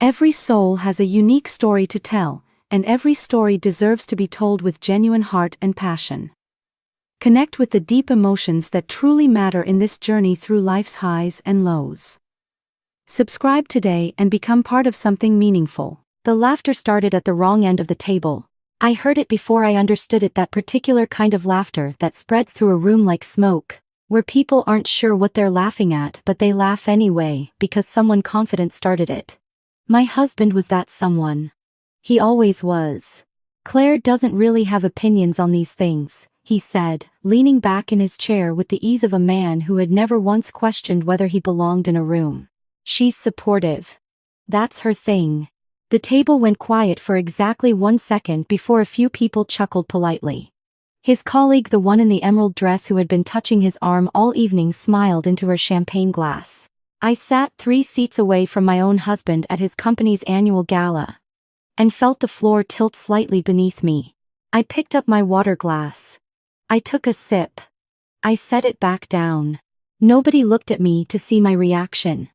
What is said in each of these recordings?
Every soul has a unique story to tell, and every story deserves to be told with genuine heart and passion. Connect with the deep emotions that truly matter in this journey through life's highs and lows. Subscribe today and become part of something meaningful. The laughter started at the wrong end of the table. I heard it before I understood it, that particular kind of laughter that spreads through a room like smoke, where people aren't sure what they're laughing at but they laugh anyway because someone confident started it. My husband was that someone. He always was. "Claire doesn't really have opinions on these things," he said, leaning back in his chair with the ease of a man who had never once questioned whether he belonged in a room. "She's supportive. That's her thing." The table went quiet for exactly 1 second before a few people chuckled politely. His colleague, the one in the emerald dress who had been touching his arm all evening, smiled into her champagne glass. I sat 3 seats away from my own husband at his company's annual gala, and felt the floor tilt slightly beneath me. I picked up my water glass. I took a sip. I set it back down. Nobody looked at me to see my reaction.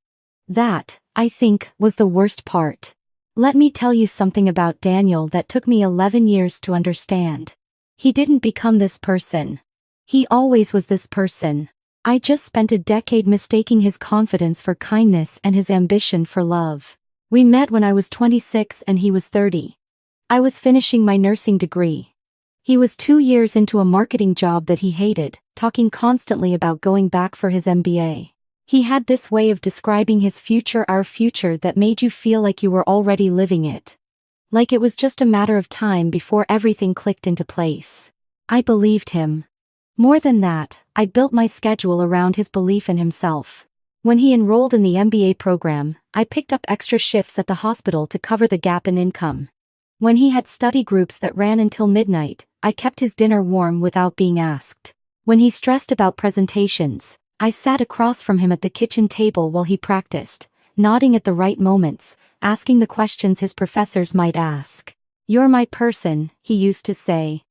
That, I think, was the worst part. Let me tell you something about Daniel that took me 11 years to understand. He didn't become this person. He always was this person. I just spent a decade mistaking his confidence for kindness and his ambition for love. We met when I was 26 and he was 30. I was finishing my nursing degree. He was 2 years into a marketing job that he hated, talking constantly about going back for his MBA. He had this way of describing his future, our future, that made you feel like you were already living it. Like it was just a matter of time before everything clicked into place. I believed him. More than that, I built my schedule around his belief in himself. When he enrolled in the MBA program, I picked up extra shifts at the hospital to cover the gap in income. When he had study groups that ran until midnight, I kept his dinner warm without being asked. When he stressed about presentations, I sat across from him at the kitchen table while he practiced, nodding at the right moments, asking the questions his professors might ask. "You're my person," he used to say.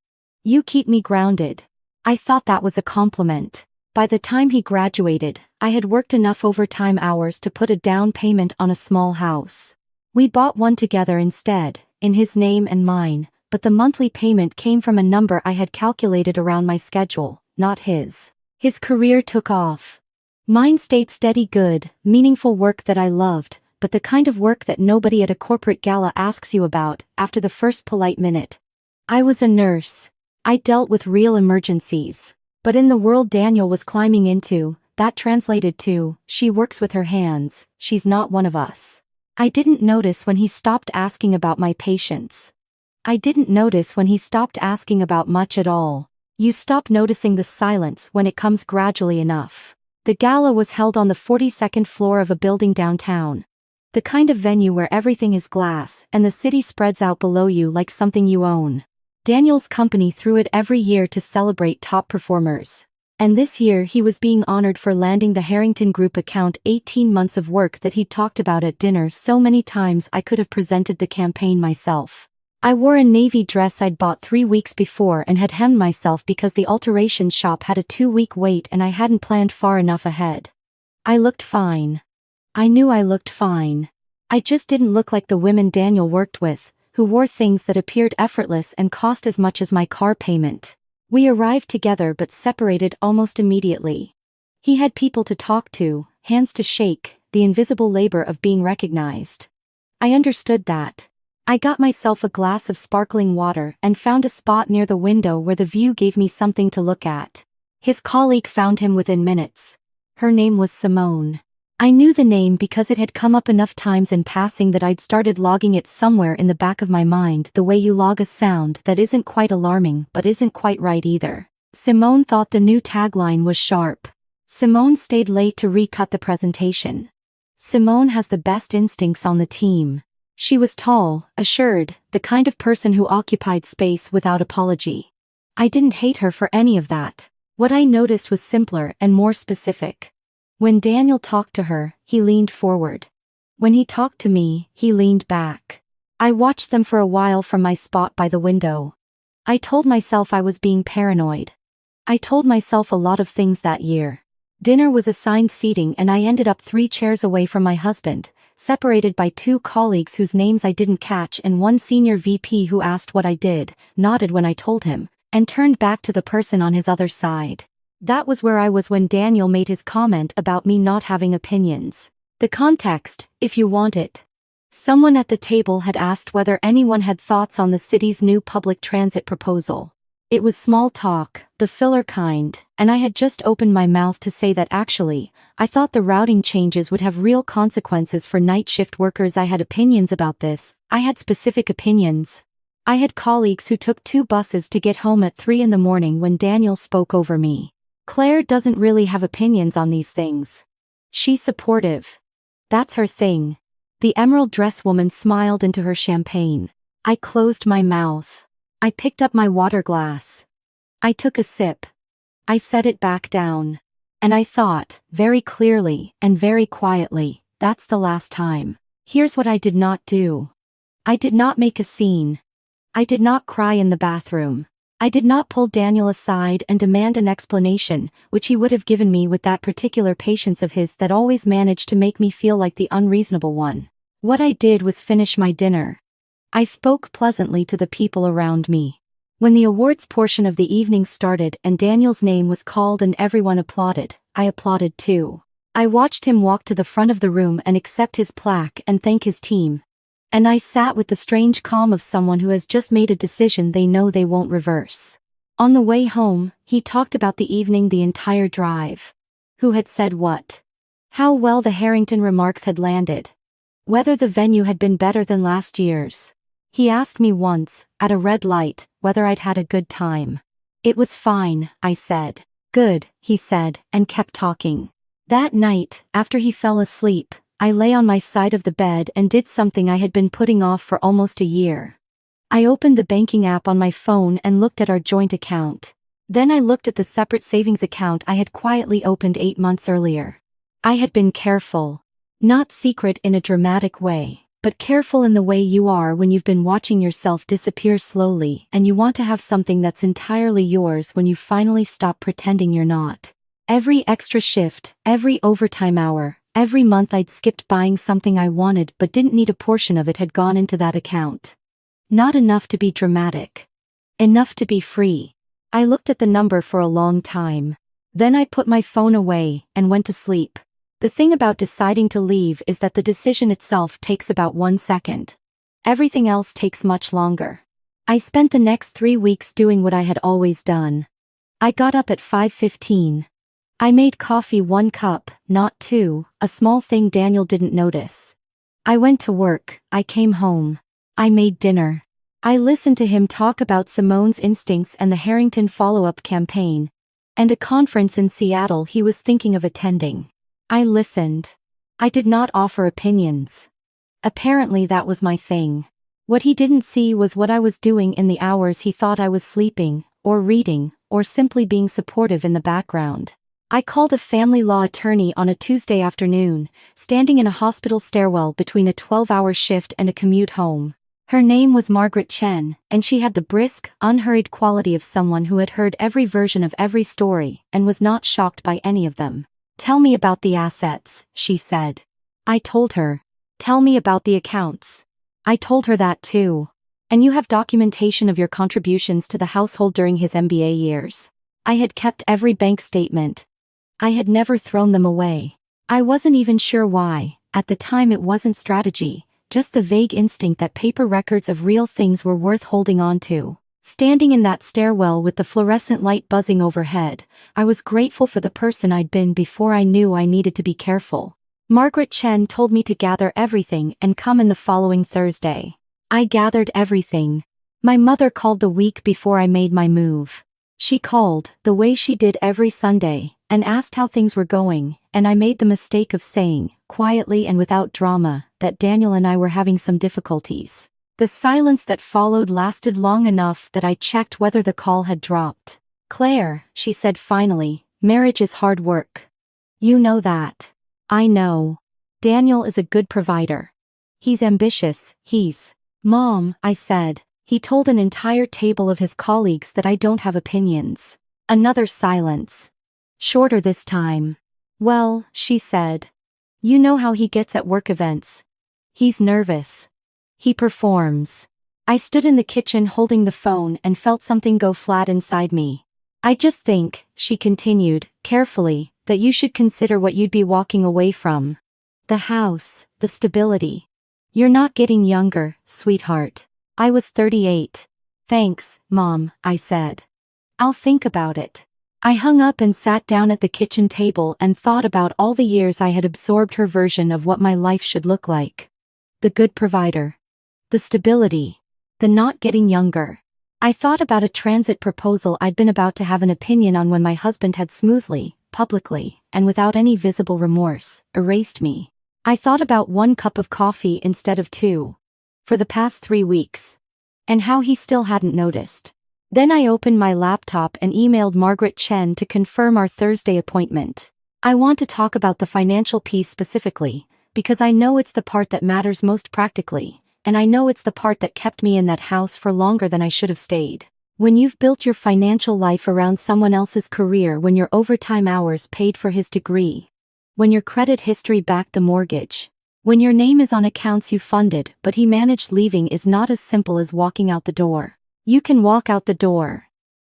"You keep me grounded." I thought that was a compliment. By the time he graduated, I had worked enough overtime hours to put a down payment on a small house. We bought one together instead, in his name and mine, but the monthly payment came from a number I had calculated around my schedule, not his. His career took off. Mine stayed steady, good, meaningful work that I loved, but the kind of work that nobody at a corporate gala asks you about after the first polite minute. I was a nurse. I dealt with real emergencies. But in the world Daniel was climbing into, that translated to, "She works with her hands, she's not one of us." I didn't notice when he stopped asking about my patients. I didn't notice when he stopped asking about much at all. You stop noticing the silence when it comes gradually enough. The gala was held on the 42nd floor of a building downtown. The kind of venue where everything is glass and the city spreads out below you like something you own. Daniel's company threw it every year to celebrate top performers. And this year he was being honored for landing the Harrington Group account, 18 months of work that he'd talked about at dinner so many times I could have presented the campaign myself. I wore a navy dress I'd bought 3 weeks before and had hemmed myself because the alteration shop had a 2-week wait and I hadn't planned far enough ahead. I looked fine. I knew I looked fine. I just didn't look like the women Daniel worked with, who wore things that appeared effortless and cost as much as my car payment. We arrived together but separated almost immediately. He had people to talk to, hands to shake, the invisible labor of being recognized. I understood that. I got myself a glass of sparkling water and found a spot near the window where the view gave me something to look at. His colleague found him within minutes. Her name was Simone. I knew the name because it had come up enough times in passing that I'd started logging it somewhere in the back of my mind, the way you log a sound that isn't quite alarming but isn't quite right either. Simone thought the new tagline was sharp. Simone stayed late to recut the presentation. Simone has the best instincts on the team. She was tall, assured, the kind of person who occupied space without apology. I didn't hate her for any of that. What I noticed was simpler and more specific. When Daniel talked to her, he leaned forward. When he talked to me, he leaned back. I watched them for a while from my spot by the window. I told myself I was being paranoid. I told myself a lot of things that year. Dinner was assigned seating and I ended up 3 chairs away from my husband, separated by two colleagues whose names I didn't catch and one senior VP who asked what I did, nodded when I told him, and turned back to the person on his other side. That was where I was when Daniel made his comment about me not having opinions. The context, if you want it. Someone at the table had asked whether anyone had thoughts on the city's new public transit proposal. It was small talk, the filler kind, and I had just opened my mouth to say that actually, I thought the routing changes would have real consequences for night shift workers. I had opinions about this. I had specific opinions. I had colleagues who took 2 buses to get home at 3 in the morning when Daniel spoke over me. Claire doesn't really have opinions on these things. She's supportive. That's her thing. The emerald dress woman smiled into her champagne. I closed my mouth. I picked up my water glass. I took a sip. I set it back down. And I thought, very clearly and very quietly, that's the last time. Here's what I did not do. I did not make a scene. I did not cry in the bathroom. I did not pull Daniel aside and demand an explanation, which he would have given me with that particular patience of his that always managed to make me feel like the unreasonable one. What I did was finish my dinner. I spoke pleasantly to the people around me. When the awards portion of the evening started and Daniel's name was called and everyone applauded, I applauded too. I watched him walk to the front of the room and accept his plaque and thank his team. And I sat with the strange calm of someone who has just made a decision they know they won't reverse. On the way home, he talked about the evening the entire drive. Who had said what? How well the Harrington remarks had landed. Whether the venue had been better than last year's. He asked me once, at a red light, whether I'd had a good time. It was fine, I said. Good, he said, and kept talking. That night, after he fell asleep, I lay on my side of the bed and did something I had been putting off for almost a year. I opened the banking app on my phone and looked at our joint account. Then I looked at the separate savings account I had quietly opened 8 months earlier. I had been careful. Not secret in a dramatic way, but careful in the way you are when you've been watching yourself disappear slowly and you want to have something that's entirely yours when you finally stop pretending you're not. Every extra shift, every overtime hour, every month I'd skipped buying something I wanted but didn't need a portion of it had gone into that account. Not enough to be dramatic. Enough to be free. I looked at the number for a long time. Then I put my phone away and went to sleep. The thing about deciding to leave is that the decision itself takes about 1 second. Everything else takes much longer. I spent the next 3 weeks doing what I had always done. I got up at 5:15. I made coffee 1 cup, not 2, a small thing Daniel didn't notice. I went to work, I came home. I made dinner. I listened to him talk about Simone's instincts and the Harrington follow-up campaign, and a conference in Seattle he was thinking of attending. I listened. I did not offer opinions. Apparently that was my thing. What he didn't see was what I was doing in the hours he thought I was sleeping, or reading, or simply being supportive in the background. I called a family law attorney on a Tuesday afternoon, standing in a hospital stairwell between a 12-hour shift and a commute home. Her name was Margaret Chen, and she had the brisk, unhurried quality of someone who had heard every version of every story and was not shocked by any of them. "Tell me about the assets," she said. I told her. "Tell me about the accounts." I told her that too. "And you have documentation of your contributions to the household during his MBA years." I had kept every bank statement. I had never thrown them away. I wasn't even sure why. At the time it wasn't strategy, just the vague instinct that paper records of real things were worth holding on to. Standing in that stairwell with the fluorescent light buzzing overhead, I was grateful for the person I'd been before I knew I needed to be careful. Margaret Chen told me to gather everything and come in the following Thursday. I gathered everything. My mother called the week before I made my move. She called, the way she did every Sunday, and asked how things were going, and I made the mistake of saying, quietly and without drama, that Daniel and I were having some difficulties. The silence that followed lasted long enough that I checked whether the call had dropped. "Claire," she said finally, "marriage is hard work. You know that." "I know. Daniel is a good provider. He's ambitious, Mom," I said. He told an entire table of his colleagues that I don't have opinions. Another silence. Shorter this time. "Well," she said. "You know how he gets at work events. He's nervous. He performs. I stood in the kitchen holding the phone and felt something go flat inside me. I just think, she continued, carefully, that you should consider what you'd be walking away from. The house, the stability. You're not getting younger, sweetheart. I was 38. Thanks, Mom, I said. I'll think about it. I hung up and sat down at the kitchen table and thought about all the years I had absorbed her version of what my life should look like. The good provider. The stability. The not getting younger. I thought about a transit proposal I'd been about to have an opinion on when my husband had smoothly, publicly, and without any visible remorse, erased me. I thought about 1 cup of coffee instead of 2. For the past 3 weeks. And how he still hadn't noticed. Then I opened my laptop and emailed Margaret Chen to confirm our Thursday appointment. I want to talk about the financial piece specifically, because I know it's the part that matters most practically, and I know it's the part that kept me in that house for longer than I should have stayed. When you've built your financial life around someone else's career, when your overtime hours paid for his degree, when your credit history backed the mortgage, when your name is on accounts you funded but he managed, leaving is not as simple as walking out the door. You can walk out the door.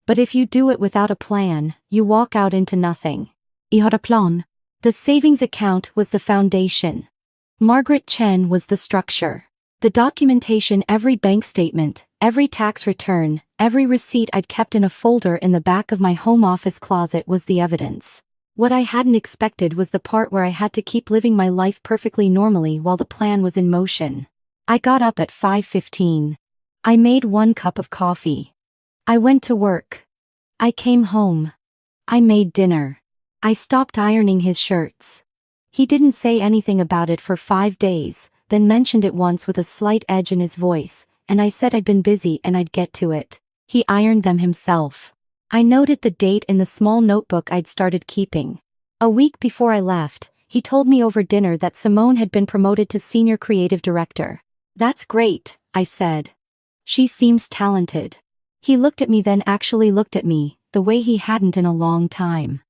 But if you do it without a plan, you walk out into nothing. I had a plan. The savings account was the foundation. Margaret Chen was the structure. The documentation, every bank statement, every tax return, every receipt I'd kept in a folder in the back of my home office closet was the evidence. What I hadn't expected was the part where I had to keep living my life perfectly normally while the plan was in motion. I got up at 5:15. I made 1 cup of coffee. I went to work. I came home. I made dinner. I stopped ironing his shirts. He didn't say anything about it for 5 days, then mentioned it once with a slight edge in his voice, and I said I'd been busy and I'd get to it. He ironed them himself. I noted the date in the small notebook I'd started keeping. A week before I left, he told me over dinner that Simone had been promoted to senior creative director. That's great, I said. She seems talented. He looked at me, then actually looked at me, the way he hadn't in a long time.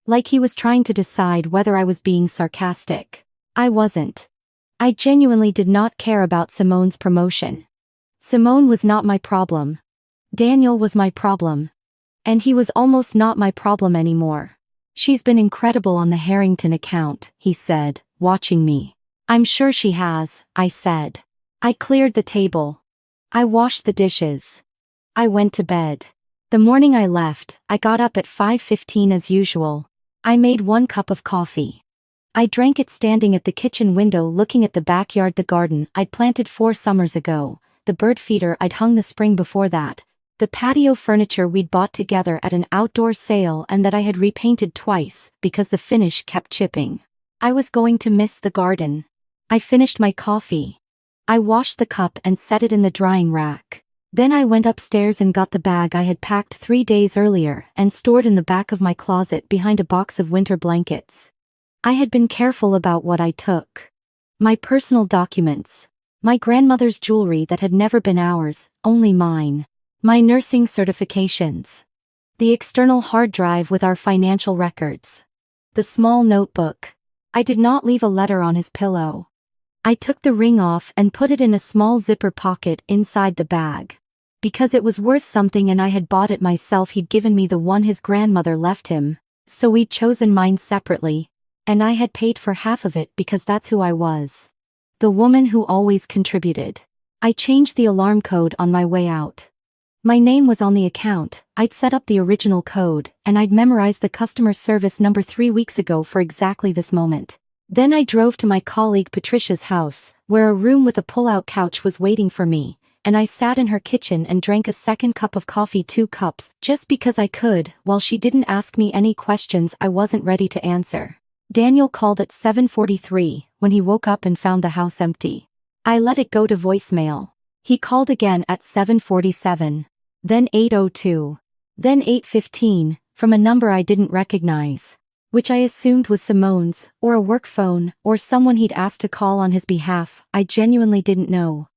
Like he was trying to decide whether I was being sarcastic. I wasn't. I genuinely did not care about Simone's promotion. Simone was not my problem. Daniel was my problem. And he was almost not my problem anymore. She's been incredible on the Harrington account, he said, watching me. I'm sure she has, I said. I cleared the table. I washed the dishes. I went to bed. The morning I left, I got up at 5:15 as usual. I made 1 cup of coffee. I drank it standing at the kitchen window looking at the backyard, the garden I'd planted 4 summers ago, the bird feeder I'd hung the spring before that, the patio furniture we'd bought together at an outdoor sale and that I had repainted twice because the finish kept chipping. I was going to miss the garden. I finished my coffee. I washed the cup and set it in the drying rack. Then I went upstairs and got the bag I had packed 3 days earlier and stored in the back of my closet behind a box of winter blankets. I had been careful about what I took. My personal documents. My grandmother's jewelry that had never been ours, only mine. My nursing certifications. The external hard drive with our financial records. The small notebook. I did not leave a letter on his pillow. I took the ring off and put it in a small zipper pocket inside the bag. Because it was worth something and I had bought it myself, he'd given me the one his grandmother left him, so we'd chosen mine separately, and I had paid for half of it because that's who I was. The woman who always contributed. I changed the alarm code on my way out. My name was on the account, I'd set up the original code, and I'd memorized the customer service number 3 weeks ago for exactly this moment. Then I drove to my colleague Patricia's house, where a room with a pull-out couch was waiting for me, and I sat in her kitchen and drank a second cup of coffee, 2 cups, just because I could, while she didn't ask me any questions I wasn't ready to answer. Daniel called at 7:43, when he woke up and found the house empty. I let it go to voicemail. He called again at 7:47, then 8:02, then 8:15, from a number I didn't recognize, which I assumed was Simone's, or a work phone, or someone he'd asked to call on his behalf. I genuinely didn't know.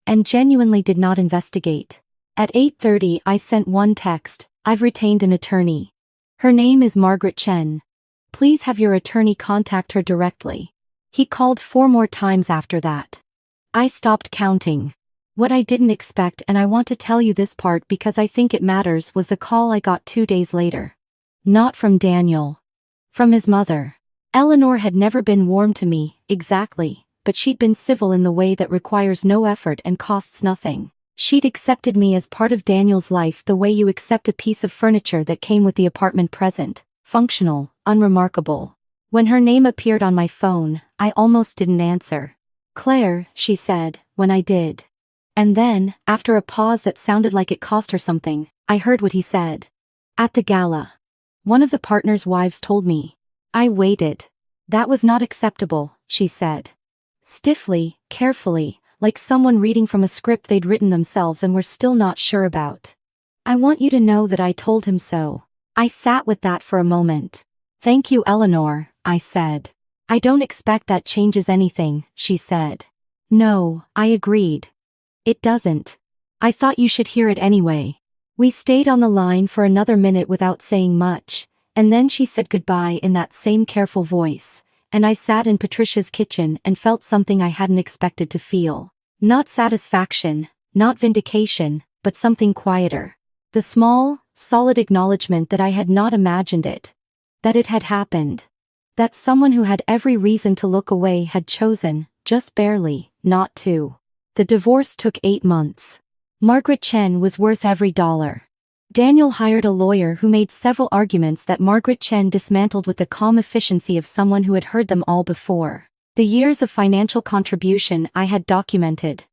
And genuinely did not investigate. At 8:30 I sent one text: I've retained an attorney. Her name is Margaret Chen. Please have your attorney contact her directly. He called 4 more times after that. I stopped counting. What I didn't expect, and I want to tell you this part because I think it matters, was the call I got 2 days later. Not from Daniel. From his mother. Eleanor had never been warm to me, exactly, but she'd been civil in the way that requires no effort and costs nothing. She'd accepted me as part of Daniel's life the way you accept a piece of furniture that came with the apartment present, functional, unremarkable. When her name appeared on my phone, I almost didn't answer. "Claire," she said, when I did. And then, after a pause that sounded like it cost her something, I heard what he said. "At the gala. One of the partners' wives told me." I waited. "That was not acceptable," she said. Stiffly, carefully, like someone reading from a script they'd written themselves and were still not sure about. "I want you to know that I told him so." I sat with that for a moment. "Thank you, Eleanor," I said. "I don't expect that changes anything," she said. "No," I agreed. "It doesn't. I thought you should hear it anyway." We stayed on the line for another minute without saying much, and then she said goodbye in that same careful voice, and I sat in Patricia's kitchen and felt something I hadn't expected to feel. Not satisfaction, not vindication, but something quieter. The small, solid acknowledgement that I had not imagined it. That it had happened. That someone who had every reason to look away had chosen, just barely, not to. The divorce took 8 months. Margaret Chen was worth every dollar. Daniel hired a lawyer who made several arguments that Margaret Chen dismantled with the calm efficiency of someone who had heard them all before. The years of financial contribution I had documented.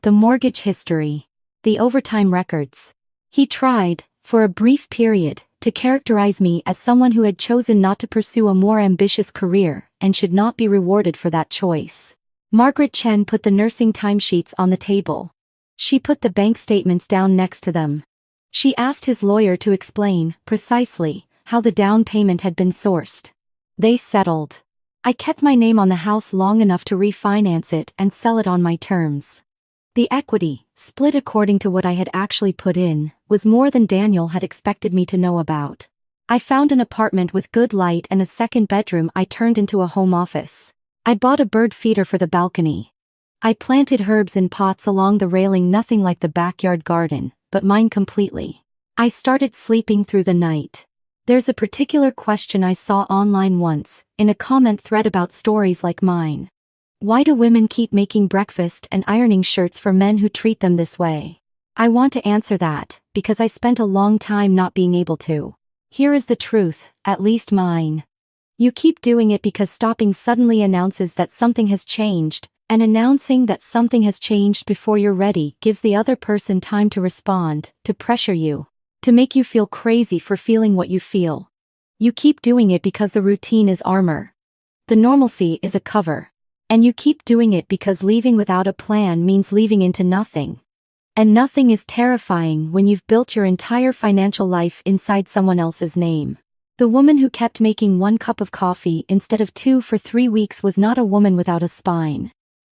The mortgage history. The overtime records. He tried, for a brief period, to characterize me as someone who had chosen not to pursue a more ambitious career and should not be rewarded for that choice. Margaret Chen put the nursing timesheets on the table. She put the bank statements down next to them. She asked his lawyer to explain, precisely, how the down payment had been sourced. They settled. I kept my name on the house long enough to refinance it and sell it on my terms. The equity, split according to what I had actually put in, was more than Daniel had expected me to know about. I found an apartment with good light and a second bedroom I turned into a home office. I bought a bird feeder for the balcony. I planted herbs in pots along the railing, nothing like the backyard garden, but mine completely. I started sleeping through the night. There's a particular question I saw online once, in a comment thread about stories like mine. Why do women keep making breakfast and ironing shirts for men who treat them this way? I want to answer that, because I spent a long time not being able to. Here is the truth, at least mine. You keep doing it because stopping suddenly announces that something has changed, and announcing that something has changed before you're ready gives the other person time to respond, to pressure you. To make you feel crazy for feeling what you feel. You keep doing it because the routine is armor. The normalcy is a cover. And you keep doing it because leaving without a plan means leaving into nothing. And nothing is terrifying when you've built your entire financial life inside someone else's name. The woman who kept making 1 cup of coffee instead of 2 for 3 weeks was not a woman without a spine.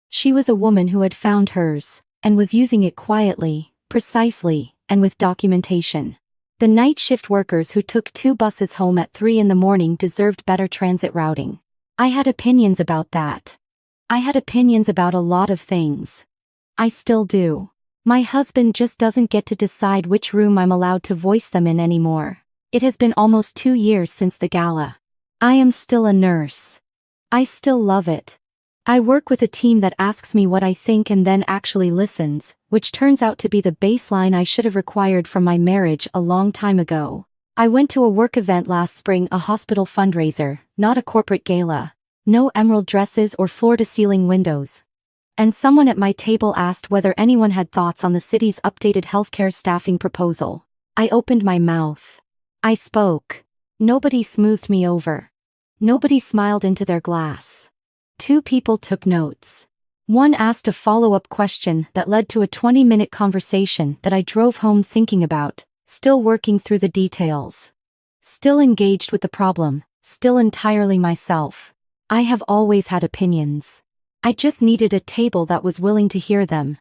She was a woman who had found hers, and was using it quietly, precisely, and with documentation. The night shift workers who took 2 buses home at 3 in the morning deserved better transit routing. I had opinions about that. I had opinions about a lot of things. I still do. My husband just doesn't get to decide which room I'm allowed to voice them in anymore. It has been almost 2 years since the gala. I am still a nurse. I still love it. I work with a team that asks me what I think and then actually listens, which turns out to be the baseline I should have required from my marriage a long time ago. I went to a work event last spring, a hospital fundraiser, not a corporate gala. No emerald dresses or floor-to-ceiling windows. And someone at my table asked whether anyone had thoughts on the city's updated healthcare staffing proposal. I opened my mouth. I spoke. Nobody smoothed me over. Nobody smiled into their glass. 2 people took notes. One asked a follow-up question that led to a 20-minute conversation that I drove home thinking about, still working through the details. Still engaged with the problem, still entirely myself. I have always had opinions. I just needed a table that was willing to hear them.